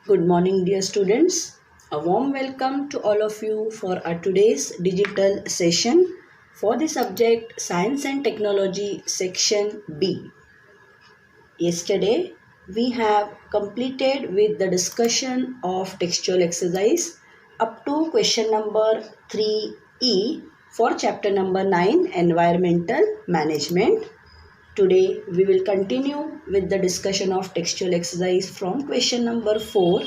Good morning, dear students. A warm welcome to all of you for our today's digital session for the subject Science and Technology Section B. Yesterday, we have completed with the discussion of textual exercise up to question number 3E for chapter number 9 Environmental Management. Today we will continue with the discussion of textual exercise from question number 4,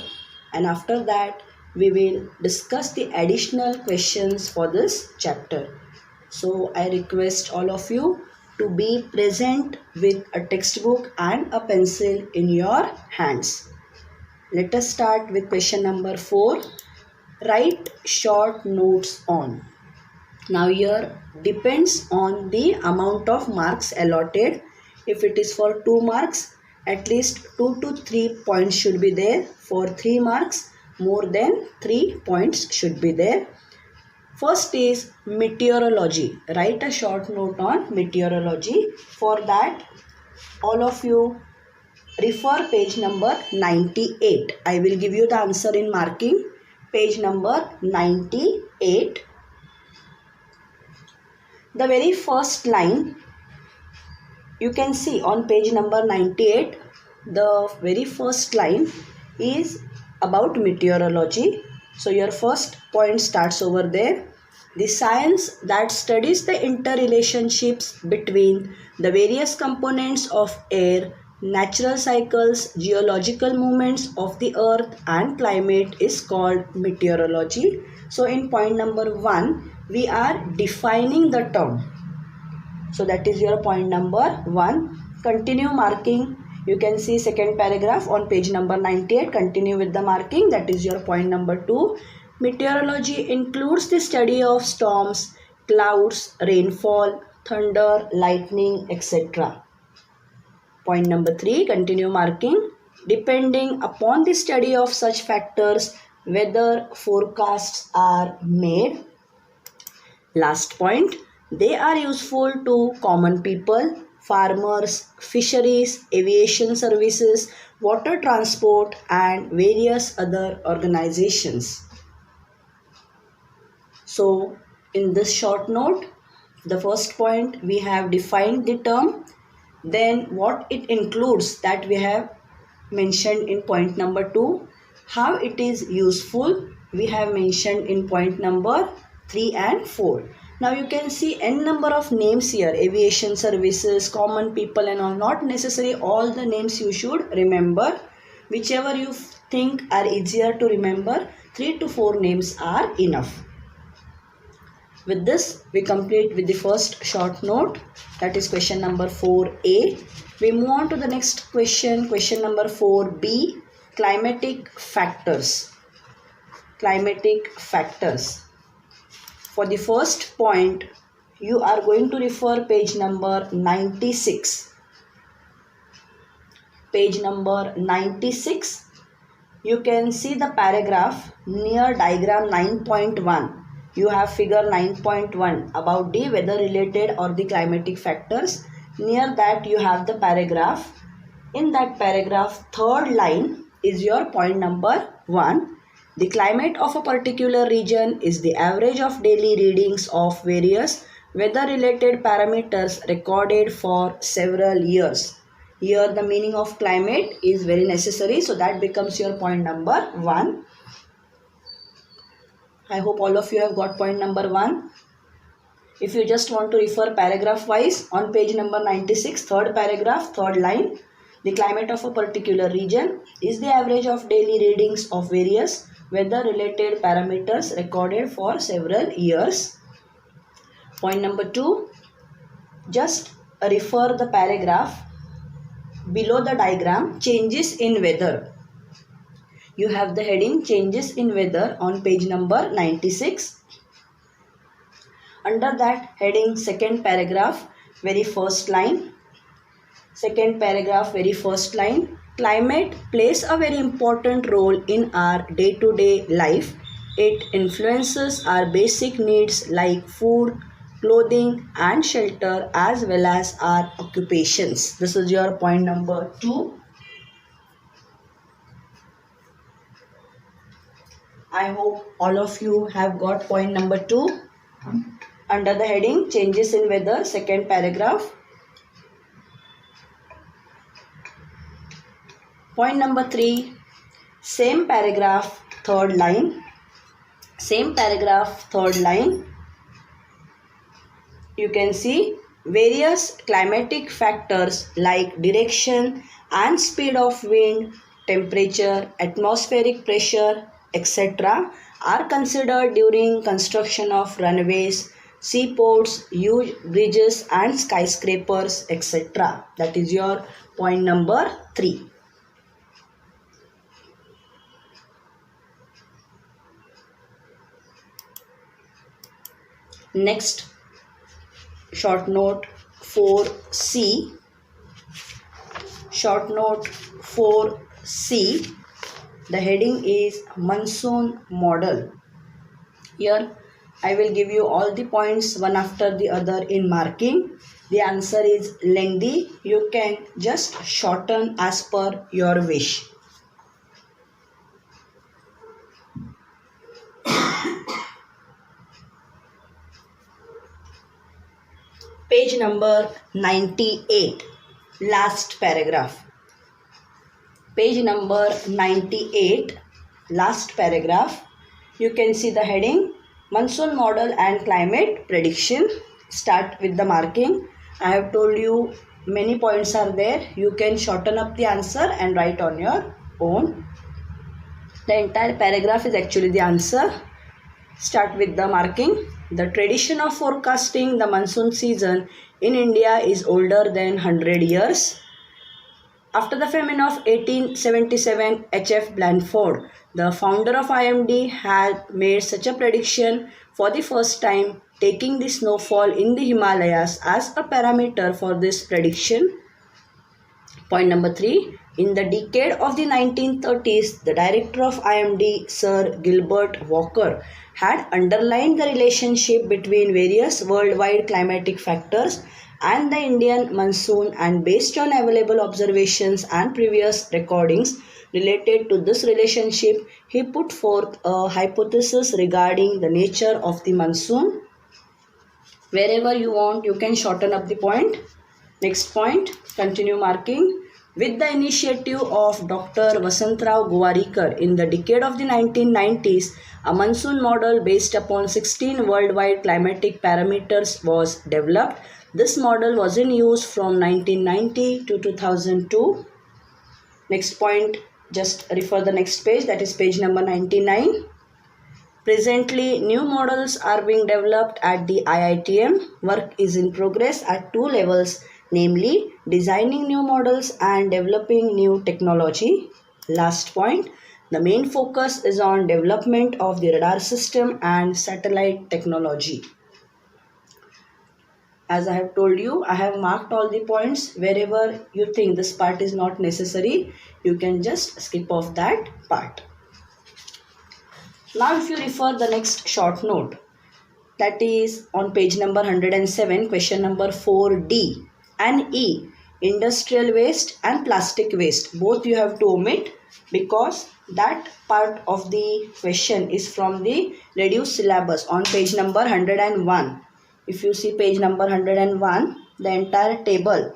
and after that we will discuss the additional questions for this chapter. So I request all of you to be present with a textbook and a pencil in your hands. Let us start with question number 4. Write short notes on. Now here depends on the amount of marks allotted. If it is for 2 marks, at least 2 to 3 points should be there. For 3 marks, more than 3 points should be there. First is meteorology. Write a short note on meteorology. For that, all of you refer page number 98. I will give you the answer in marking. Page number 98. The very first line you can see on page number 98, the very first line is about meteorology. So your first point starts over there. The science that studies the interrelationships between the various components of air, natural cycles, geological movements of the earth and climate is called meteorology. So in point number 1, we are defining the term. So that is your point number 1. Continue marking. You can see second paragraph on page number 98. Continue with the marking. That is your point number 2. Meteorology includes the study of storms, clouds, rainfall, thunder, lightning, etc. Point number 3. Continue marking. Depending upon the study of such factors, weather forecasts are made. Last point. They are useful to common people, farmers, fisheries, aviation services, water transport and various other organizations. So in this short note, the first point we have defined the term, then what it includes that we have mentioned in point number 2, how it is useful we have mentioned in point number 3 and 4. Now you can see n number of names here, aviation services, common people and all. Not necessary all the names you should remember. Whichever you think are easier to remember, 3 to 4 names are enough. With this, we complete with the first short note, that is question number 4A. We move on to the next question, question number 4B, climatic factors. Climatic factors. For the first point, you are going to refer page number 96. Page number 96. You can see the paragraph near diagram 9.1. You have figure 9.1 about the weather related or the climatic factors. Near that you have the paragraph. In that paragraph, third line is your point number 1. The climate of a particular region is the average of daily readings of various weather-related parameters recorded for several years. Here the meaning of climate is very necessary, so that becomes your point number 1. I hope all of you have got point number 1. If you just want to refer paragraph wise, on page number 96, third paragraph, third line, the climate of a particular region is the average of daily readings of various weather-related parameters recorded for several years. Point number 2, just refer the paragraph below the diagram, changes in weather. You have the heading changes in weather on page number 96. Under that heading, second paragraph, very first line. Second paragraph, very first line. Climate plays a very important role in our day-to-day life. It influences our basic needs like food, clothing and shelter as well as our occupations. This is your point number 2. I hope all of you have got point number 2 under the heading changes in weather, second paragraph. Point number 3, same paragraph, third line. Same paragraph, third line. You can see various climatic factors like direction and speed of wind, temperature, atmospheric pressure, etc. are considered during construction of runways, seaports, huge bridges and skyscrapers, etc. That is your point number 3. Next, short note 4C. Short note 4C. The heading is monsoon model. Here I will give you all the points one after the other in marking. The answer is lengthy. You can just shorten as per your wish. Page number 98, last paragraph. Page number 98, last paragraph. You can see the heading monsoon model and climate prediction. Start with the marking. I have told you many points are there. You can shorten up the answer and write on your own. The entire paragraph is actually the answer. Start with the marking. The tradition of forecasting the monsoon season in India is older than 100 years. After the famine of 1877, H.F. Blandford, the founder of IMD, had made such a prediction for the first time, taking the snowfall in the Himalayas as a parameter for this prediction. Point number 3. In the decade of the 1930s, the director of IMD, Sir Gilbert Walker, had underlined the relationship between various worldwide climatic factors and the Indian monsoon, and based on available observations and previous recordings related to this relationship, he put forth a hypothesis regarding the nature of the monsoon. Wherever you want, you can shorten up the point. Next point, continue marking. With the initiative of Dr. Vasantrao Gowarikar in the decade of the 1990s, a monsoon model based upon 16 worldwide climatic parameters was developed. This model was in use from 1990 to 2002. Next point, just refer the next page, that is page number 99. Presently, new models are being developed at the IITM. Work is in progress at 2 levels, namely designing new models and developing new technology. Last point, the main focus is on development of the radar system and satellite technology. As I have told you, I have marked all the points. Wherever you think this part is not necessary, you can just skip off that part. Now if you refer the next short note, that is on page number 107, question number 4D and E, industrial waste and plastic waste. Both you have to omit because that part of the question is from the reduced syllabus on page number 101. If you see page number 101, the entire table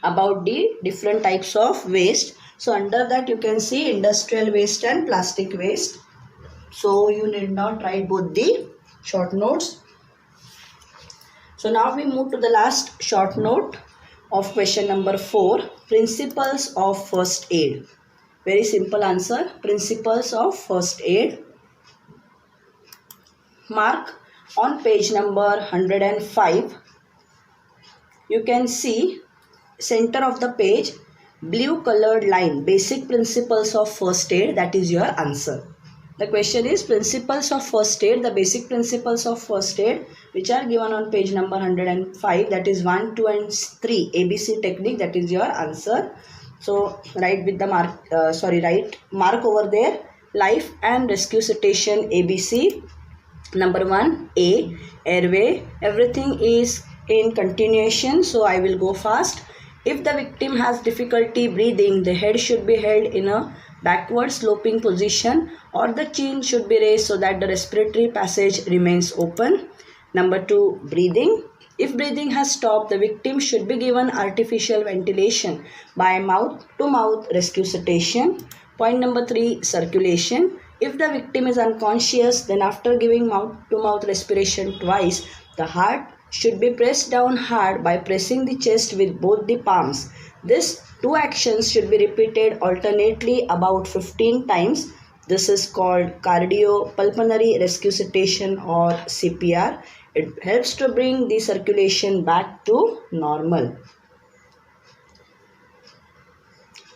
about the different types of waste. So under that you can see industrial waste and plastic waste. So you need not write both the short notes. So now we move to the last short note of question number 4, principles of first aid. Very simple answer, principles of first aid. Mark on page number 105. You can see center of the page, blue colored line, basic principles of first aid, that is your answer. The question is principles of first aid, the basic principles of first aid which are given on page number 105, that is 1, 2 and 3 ABC technique, that is your answer. So write with the mark, write mark over there, life and rescue citation ABC. Number 1, A, airway, everything is in continuation, so I will go fast. If the victim has difficulty breathing, the head should be held in a backward sloping position, or the chin should be raised so that the respiratory passage remains open. Number 2, breathing. If breathing has stopped, the victim should be given artificial ventilation by mouth-to-mouth resuscitation. Point number 3, circulation. If the victim is unconscious, then after giving mouth-to-mouth respiration twice, the heart should be pressed down hard by pressing the chest with both the palms. These two actions should be repeated alternately about 15 times. This is called cardiopulmonary resuscitation or CPR. It helps to bring the circulation back to normal.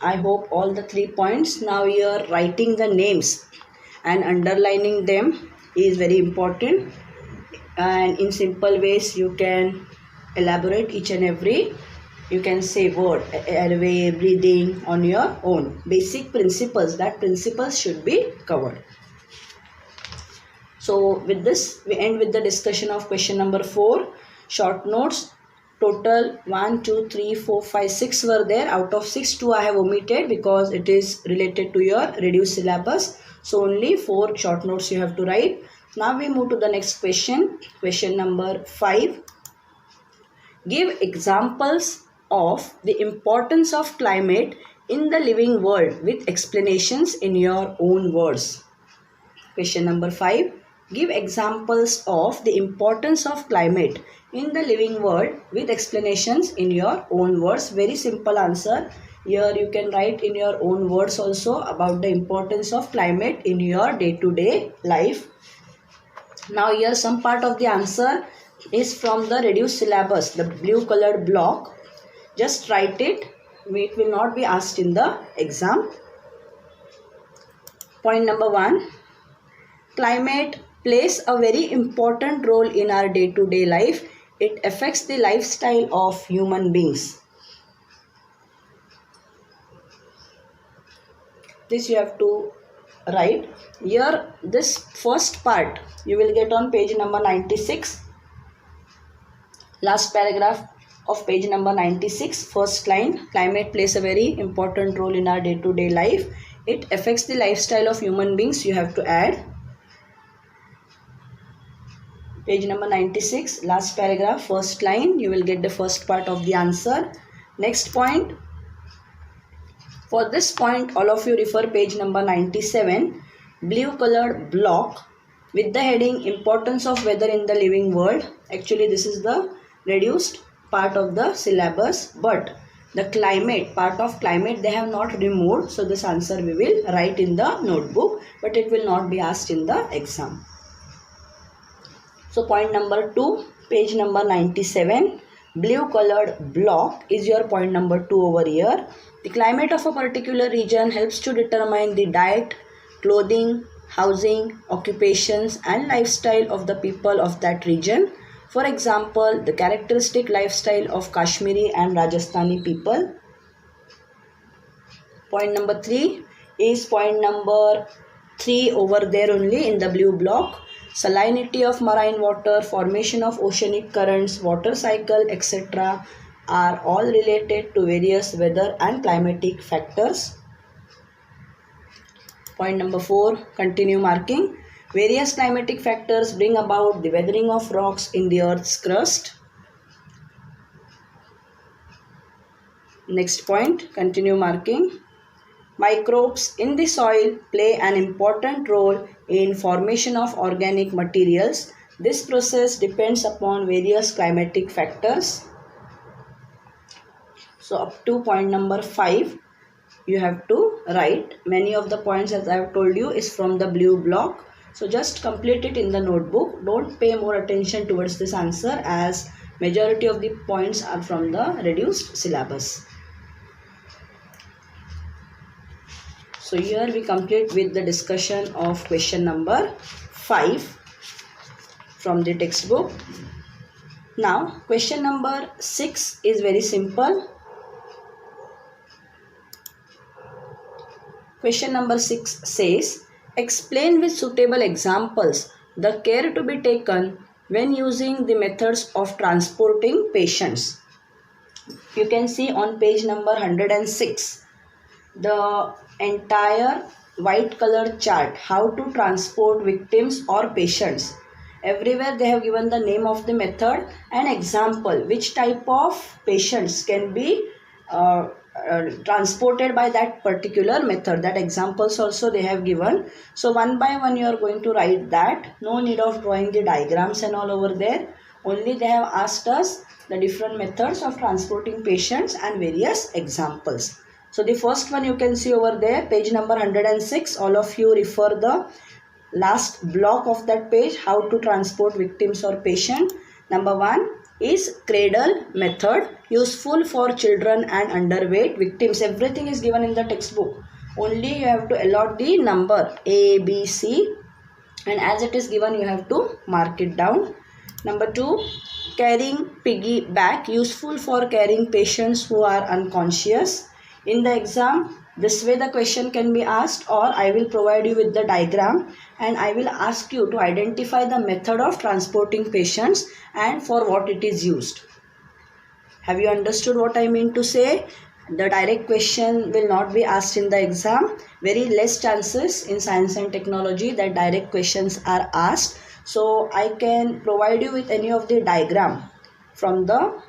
I hope all the 3 points. Now you are writing the names and underlining them is very important, and in simple ways you can elaborate each and every, you can say word, airway, breathing on your own. Basic principles, that principles should be covered. So with this we end with the discussion of question number 4. Short notes, total 1, 2, 3, 4, 5, 6 were there. Out of 6, 2 I have omitted because it is related to your reduced syllabus. So only 4 short notes you have to write. Now we move to the next question. Question number 5. Give examples of the importance of climate in the living world with explanations in your own words. Question number 5. Give examples of the importance of climate in the living world with explanations in your own words. Very simple answer. Here you can write in your own words also about the importance of climate in your day-to-day life. Now here some part of the answer is from the reduced syllabus, the blue colored block. Just write it. It will not be asked in the exam. Point number 1. Climate plays a very important role in our day-to-day life. It affects the lifestyle of human beings. This you have to write. Here this first part you will get on page number 96. Last paragraph of page number 96, first line. Climate plays a very important role in our day-to-day life. It affects the lifestyle of human beings. You have to add. Page number 96, last paragraph, first line. You will get the first part of the answer. Next point. For this point, all of you refer page number 97, blue colored block with the heading Importance of Weather in the Living World. Actually, this is the reduced part of the syllabus, but the climate, part of climate they have not removed. So this answer we will write in the notebook, but it will not be asked in the exam. So point number 2, page number 97, blue colored block is your point number 2 over here. The climate of a particular region helps to determine the diet, clothing, housing, occupations and lifestyle of the people of that region. For example, the characteristic lifestyle of Kashmiri and Rajasthani people. Point number 3 is point number 3 over there only in the blue block. Salinity of marine water, formation of oceanic currents, water cycle, etc. are all related to various weather and climatic factors. Point number 4, continue marking. Various climatic factors bring about the weathering of rocks in the earth's crust. Next point, continue marking. Microbes in the soil play an important role in formation of organic materials. This process depends upon various climatic factors. So up to point number 5 you have to write. Many of the points, as I have told you, is from the blue block. So just complete it in the notebook. Don't pay more attention towards this answer as majority of the points are from the reduced syllabus. So here we complete with the discussion of question number 5 from the textbook. Now question number 6 is very simple. Question number 6 says, explain with suitable examples the care to be taken when using the methods of transporting patients. You can see on page number 106. the entire white color chart, how to transport victims or patients. Everywhere they have given the name of the method and example, which type of patients can be transported by that particular method. That examples also they have given. So one by one you are going to write that. No need of drawing the diagrams and all over there. Only they have asked us the different methods of transporting patients and various examples. So the first one you can see over there, page number 106. All of you refer the last block of that page, how to transport victims or patient. Number 1 is cradle method, useful for children and underweight victims. Everything is given in the textbook. Only you have to allot the number A, B, C, and as it is given you have to mark it down. Number 2, carrying piggyback, useful for carrying patients who are unconscious. In the exam, this way the question can be asked, or I will provide you with the diagram and I will ask you to identify the method of transporting patients and for what it is used. Have you understood what I mean to say? The direct question will not be asked in the exam. Very less chances in science and technology that direct questions are asked. So I can provide you with any of the diagram from the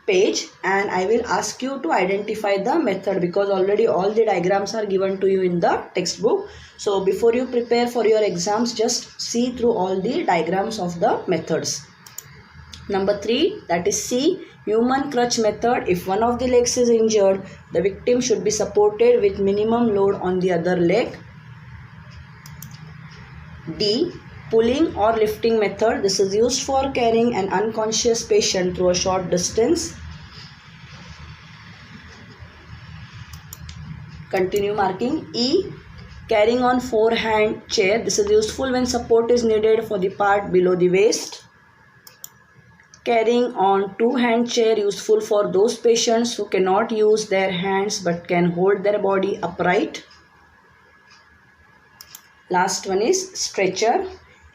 page and I will ask you to identify the method, because already all the diagrams are given to you in the textbook. So before you prepare for your exams, just see through all the diagrams of the methods. Number 3, that is C, human crutch method. If one of the legs is injured, the victim should be supported with minimum load on the other leg. D, pulling or lifting method. This is used for carrying an unconscious patient through a short distance. Continue marking. E, carrying on 4-hand chair. This is useful when support is needed for the part below the waist. Carrying on 2-hand chair, useful for those patients who cannot use their hands but can hold their body upright. Last one is stretcher.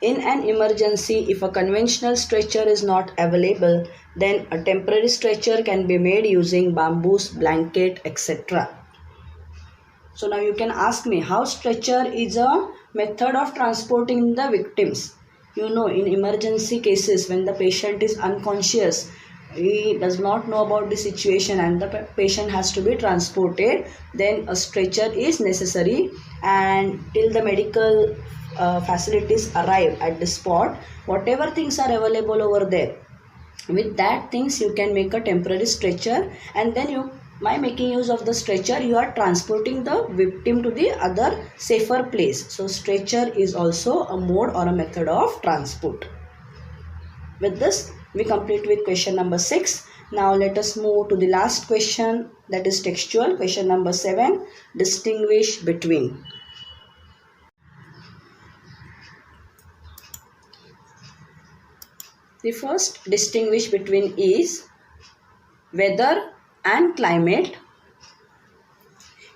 In an emergency, if a conventional stretcher is not available, then a temporary stretcher can be made using bamboos, blanket, etc. So now you can ask me, how stretcher is a method of transporting the victims. You know, in emergency cases, when the patient is unconscious, he does not know about the situation and the patient has to be transported, then a stretcher is necessary, and till the medical facilities arrive at the spot, whatever things are available over there, with that things you can make a temporary stretcher, and then you, by making use of the stretcher, you are transporting the victim to the other safer place. So stretcher is also a mode or a method of transport. With this, we complete with question number 6. Now let us move to the last question, that is textual. Question number 7, distinguish between. The first distinguish between is weather and climate.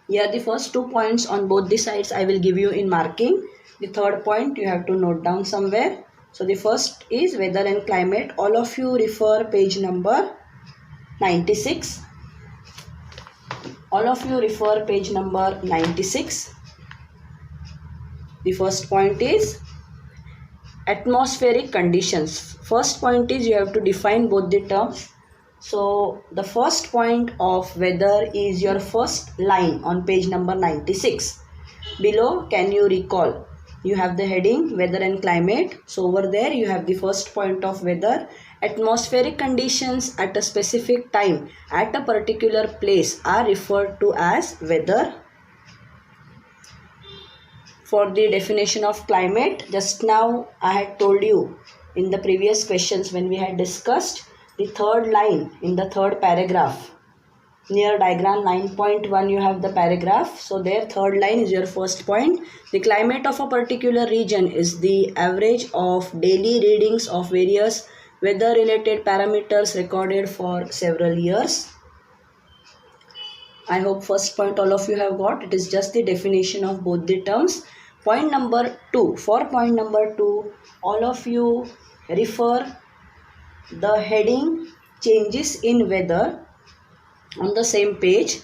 Here the first 2 points on both the sides I will give you in marking. The third point you have to note down somewhere. So the first is weather and climate. All of you refer page number 96. All of you refer page number 96. The first point is atmospheric conditions. First point is you have to define both the terms. So the first point of weather is your first line on page number 96. Below, can you recall? You have the heading weather and climate. So over there you have the first point of weather. Atmospheric conditions at a specific time at a particular place are referred to as weather. For the definition of climate, just now I had told you in the previous questions when we had discussed the third line in the third paragraph. Near diagram 9.1 you have the paragraph. So there third line is your first point. The climate of a particular region is the average of daily readings of various weather related parameters recorded for several years. I hope first point all of you have got. It is just the definition of both the terms. Point number 2. For point number 2, all of you refer the heading changes in weather on the same page.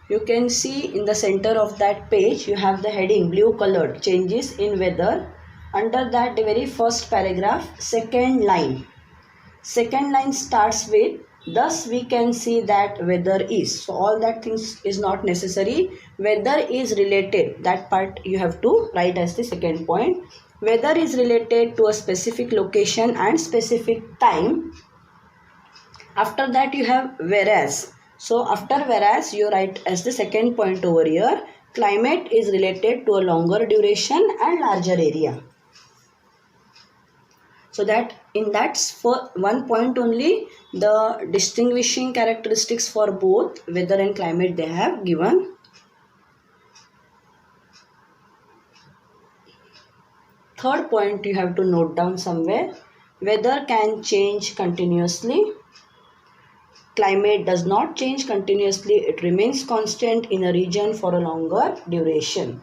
you can see in the center of that page you have the heading blue colored, changes in weather. Under that, the very first paragraph, second line starts with, thus we can see that weather is. So all that things is not necessary. Weather is related, that part you have to write as the second point. Weather is related to a specific location and specific time. After that you have whereas. So after whereas you write as the second point over here, climate is related to a longer duration and larger area. So that in that for one point only, the distinguishing characteristics for both weather and climate they have given. Third point you have to note down somewhere. Weather can change continuously. Climate does not change continuously. It remains constant in a region for a longer duration.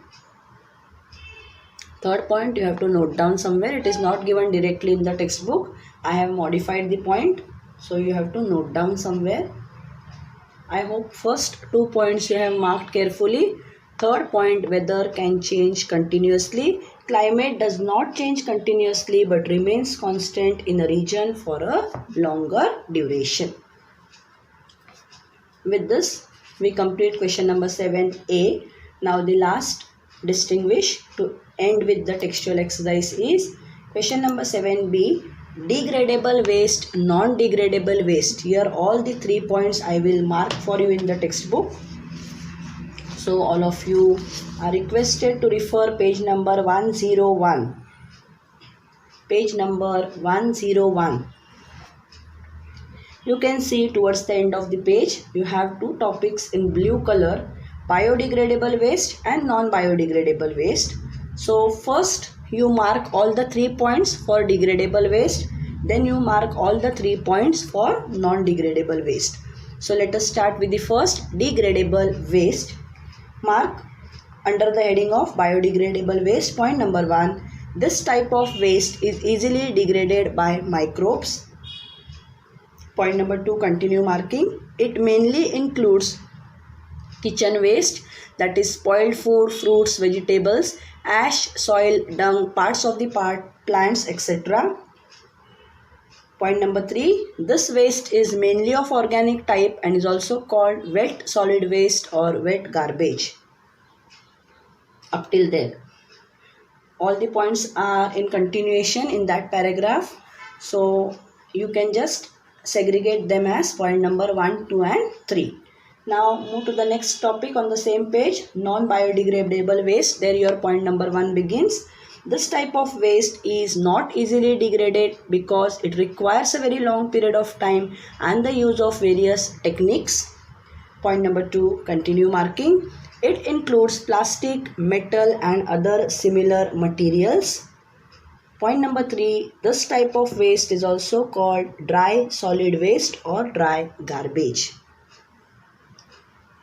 Third point you have to note down somewhere. It is not given directly in the textbook. I have modified the point. So you have to note down somewhere. I hope first 2 points you have marked carefully. Third point, weather can change continuously. Climate does not change continuously but remains constant in a region for a longer duration. With this, we complete question number 7a. Now the last distinguish to end with the textual exercise is question number 7b. Degradable waste, non-degradable waste. Here all the 3 points I will mark for you in the textbook. So all of you are requested to refer page number 101. Page number 101. You can see towards the end of the page, you have 2 topics in blue color, biodegradable waste and non-biodegradable waste. So first you mark all the 3 points for degradable waste, then you mark all the 3 points for non-degradable waste. So let us start with the first, degradable waste. Mark under the heading of biodegradable waste. Point number 1, this type of waste is easily degraded by microbes. Point number 2, continue marking. It mainly includes kitchen waste, that is spoiled food, fruits, vegetables, ash, soil, dung, parts of the plants, etc. Point number 3, this waste is mainly of organic type and is also called wet solid waste or wet garbage. Up till there, all the points are in continuation in that paragraph. So you can just segregate them as point number 1, 2 and 3. Now move to the next topic on the same page, non-biodegradable waste. There your point number 1 begins. This type of waste is not easily degraded because it requires a very long period of time and the use of various techniques. Point number 2, continue marking. It includes plastic, metal and other similar materials. Point number 3, this type of waste is also called dry solid waste or dry garbage.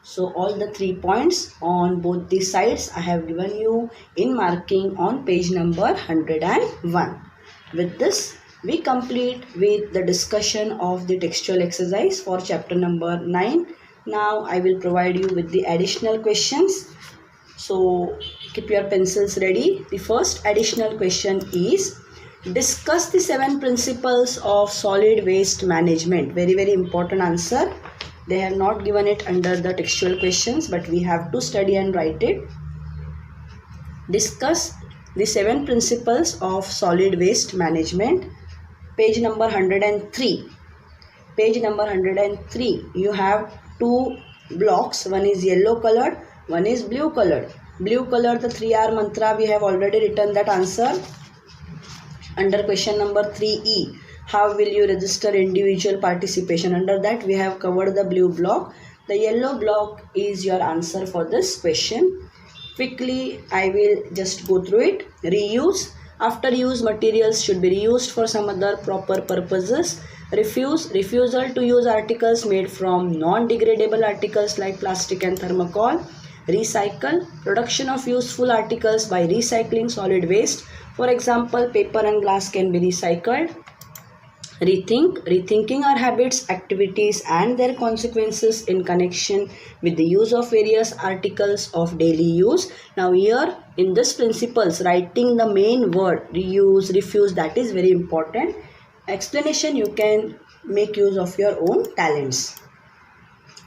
So all the 3 points on both the sides I have given you in marking on page number 101. With this, we complete with the discussion of the textual exercise for chapter number 9. Now I will provide you with the additional questions. So keep your pencils ready. The first additional question is, discuss the 7 principles of solid waste management. Very, very important answer. They have not given it under the textual questions, but we have to study and write it. Discuss the 7 principles of solid waste management. Page number 103. Page number 103. You have 2 blocks. One is yellow colored, one is blue colored. Blue color, the 3R mantra, we have already written that answer under question number 3E. How will you register individual participation? Under that we have covered the blue block. The yellow block is your answer for this question. Quickly I will just go through it. Reuse. After use, materials should be reused for some other proper purposes. Refusal to use articles made from non-degradable articles like plastic and thermocol. Recycle. Production of useful articles by recycling solid waste. For example, paper and glass can be recycled. Rethinking our habits, activities, and their consequences in connection with the use of various articles of daily use. Now, here in this principles, writing the main word reuse, refuse, that is very important. Explanation, you can make use of your own talents.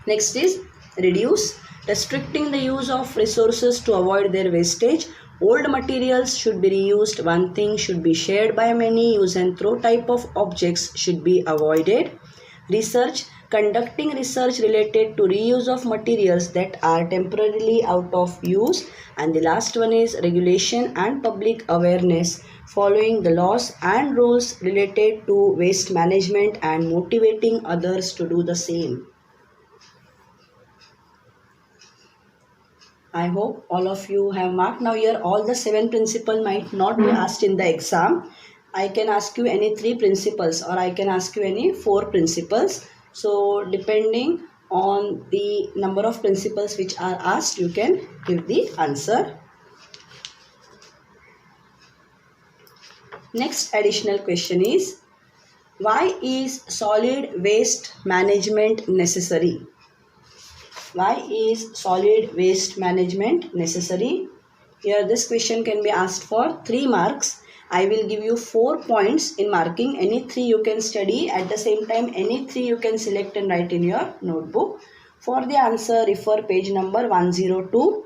Next is reduce, restricting the use of resources to avoid their wastage. Old materials should be reused. One thing should be shared by many. Use and throw type of objects should be avoided. Research, conducting research related to reuse of materials that are temporarily out of use. And the last one is regulation and public awareness, following the laws and rules related to waste management and motivating others to do the same. I hope all of you have marked. Now here all the 7 principles might not be asked in the exam. I can ask you any 3 principles or I can ask you any 4 principles. So depending on the number of principles which are asked, you can give the answer. Next additional question is, why is solid waste management necessary? Why is solid waste management necessary? Here this question can be asked for 3 marks. I will give you 4 points in marking. Any 3 you can study. At the same time, any 3 you can select and write in your notebook. For the answer, refer page number 102.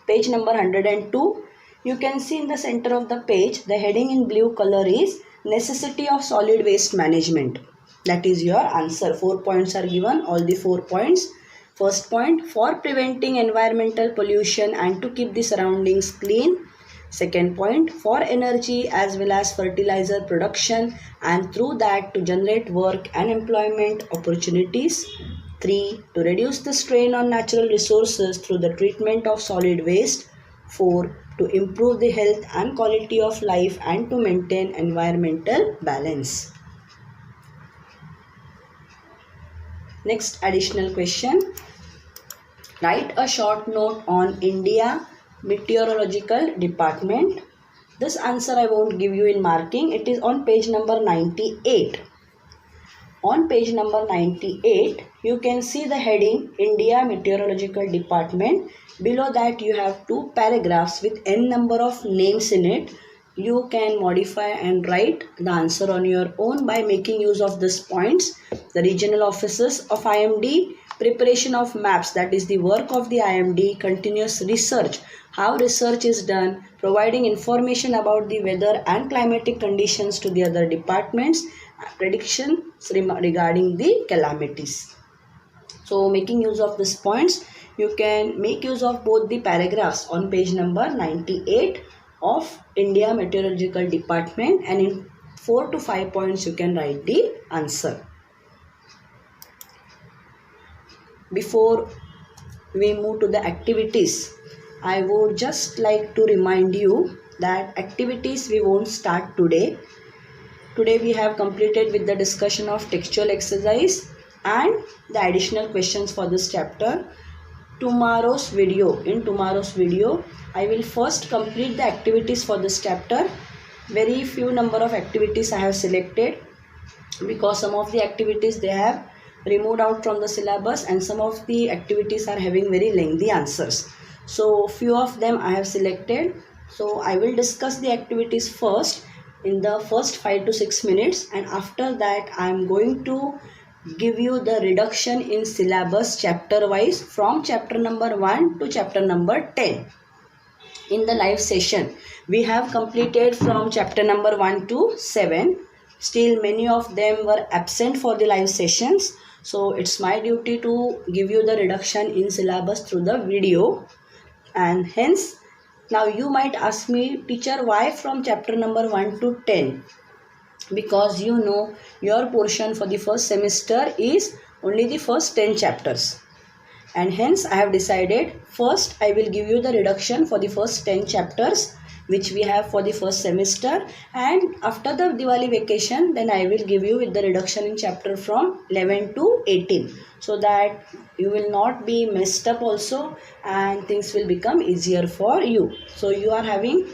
Page number 102. You can see in the center of the page, the heading in blue color is Necessity of Solid Waste Management. That is your answer. 4 points are given, all the 4 points. First point, for preventing environmental pollution and to keep the surroundings clean. Second point, for energy as well as fertilizer production and through that to generate work and employment opportunities. 3, to reduce the strain on natural resources through the treatment of solid waste. 4, to improve the health and quality of life and to maintain environmental balance. Next additional question. Write a short note on India Meteorological Department. This answer I won't give you in marking. It is on page number 98. On page number 98, you can see the heading India Meteorological Department. Below that you have 2 paragraphs with n number of names in it. You can modify and write the answer on your own by making use of these points. The regional offices of IMD, preparation of maps, that is the work of the IMD, continuous research, how research is done, providing information about the weather and climatic conditions to the other departments, predictions regarding the calamities. So making use of these points, you can make use of both the paragraphs on page number 98 of India Meteorological Department, and in 4 to 5 points you can write the answer. Before we move to the activities, I would just like to remind you that activities we won't start today. Today we have completed with the discussion of textual exercise and the additional questions for this chapter. In tomorrow's video, I will first complete the activities for this chapter. Very few number of activities I have selected because some of the activities they have removed out from the syllabus and some of the activities are having very lengthy answers. So few of them I have selected. So I will discuss the activities first in the first 5 to 6 minutes, and after that I am going to give you the reduction in syllabus chapter wise from chapter number 1 to chapter number 10. In the live session, we have completed from chapter number 1 to 7. Still many of them were absent for the live sessions. So it's my duty to give you the reduction in syllabus through the video. And hence, now you might ask me, teacher, why from chapter number 1 to 10? Because you know your portion for the first semester is only the first 10 chapters. And hence I have decided first I will give you the reduction for the first 10 chapters which we have for the first semester, and after the Diwali vacation then I will give you with the reduction in chapter from 11 to 18, so that you will not be messed up also and things will become easier for you. So you are having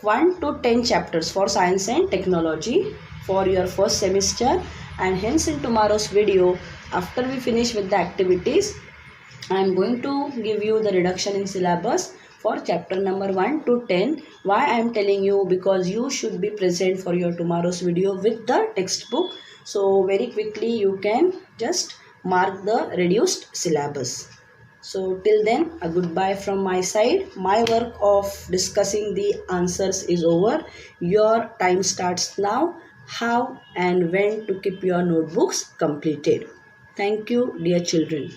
1 to 10 chapters for science and technology for your first semester, and hence in tomorrow's video, after we finish with the activities, I am going to give you the reduction in syllabus for chapter number 1 to 10. Why I am telling you? Because you should be present for your tomorrow's video with the textbook. So very quickly you can just mark the reduced syllabus. So till then, a goodbye from my side. My work of discussing the answers is over. Your time starts now. How and when to keep your notebooks completed. Thank you, dear children.